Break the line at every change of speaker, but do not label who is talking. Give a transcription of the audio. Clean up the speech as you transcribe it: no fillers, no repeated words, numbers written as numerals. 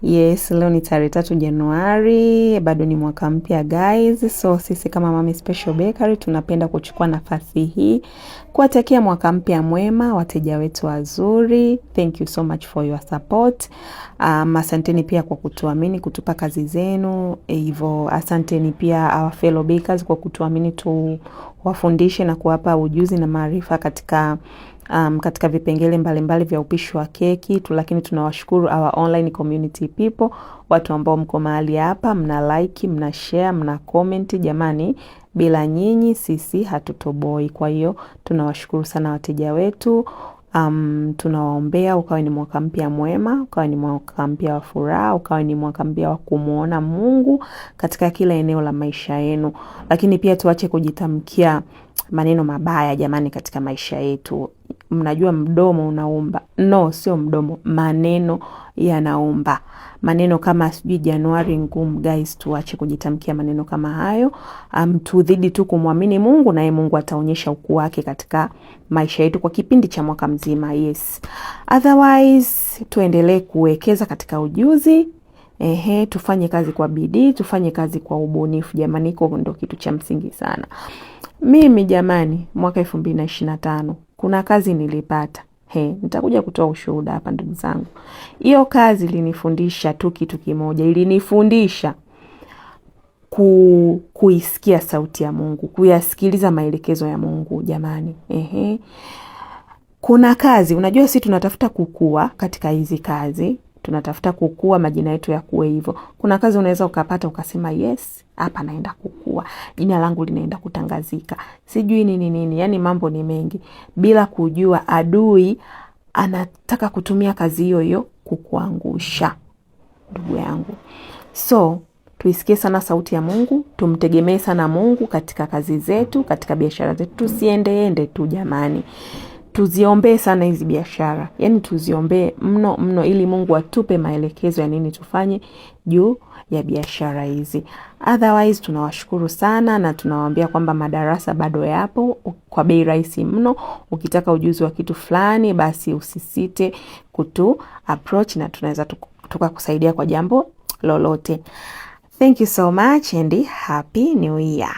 Yes, leo ni tarehe 3 Januari, bado ni mwaka mpya guys. So sisi kama Mami Special Bakery tunapenda kuchukua nafasi hii kuwatakia mwaka mpya mwema wateja wetu wazuri. Thank you so much for your support. Asanteni pia kwa kutuamini, kutupa kazi zenu. Hivyo asanteni pia our fellow bakers kwa kutuamini tuwafundishe na kuwapa ujuzi na maarifa katika vipengele mbalimbali vya upishi wa keki lakini tunawashukuru our online community people, watu ambao mko mahali hapa, mna like, mna share, mna comment. Jamani, bila nyinyi sisi hatutoboi. Kwa hiyo tunawashukuru sana wateja wetu. Tunawaombea ukawe ni mwaka mpya mwema, ukawe ni mwaka mpya wa furaha, ukawe ni mwaka mpya wa kumuona Mungu katika kila eneo la maisha yenu. Lakini pia tuache kujitamkia maneno mabaya jamani katika maisha yetu. Mnajua mdomo unaumba. No, sio mdomo, maneno yanaumba. Maneno kama sijui Januari ngumu guys, tuache kujitamkia maneno kama hayo. Tudhidi tu kumwamini Mungu na Mungu ataonyesha ukuu wake katika maisha yetu kwa kipindi cha mwaka mzima. Yes. Otherwise tuendelee kuwekeza katika ujuzi. Tufanye kazi kwa bidii, tufanye kazi kwa ubunifu jamani, iko ndo kitu cha msingi sana. Mimi jamani, mwaka 2025 kuna kazi nilipata. Nitakuja kutoa ushuhuda hapa ndugu zangu. Hiyo kazi ilinifundisha tu kitu kimoja, ilinifundisha kuisikia sauti ya Mungu, kuyasikiliza maelekezo ya Mungu jamani. Kuna kazi, unajua sisi tunatafuta kukua katika hizi kazi, tunatafuta kukua, majina yetu ya kuwe hivyo. Kuna kazi unaweza ukapata ukasema yes, hapa naenda kukua, jina langu linaenda kutangazika, sijui nini, yani mambo ni mengi, bila kujua adui anataka kutumia kazi hiyo hiyo kukuangusha ndugu yangu. So tuisikie sana sauti ya Mungu, tumtegemee sana Mungu katika kazi zetu, katika biashara zetu. Tusiende tu jamani, tuziombee sana hizi biashara, yani tuziombee mno ili Mungu atupe maelekezo ya nini tufanye juu ya biashara hizi. Otherwise tunawashukuru sana na tunawaambia kwamba madarasa bado yapo kwa bei rahisi mno. Ukitaka ujuzi wa kitu fulani basi usisite kutu approach na tunaweza tukakusaidia kwa jambo lolote. Thank you so much and happy new year.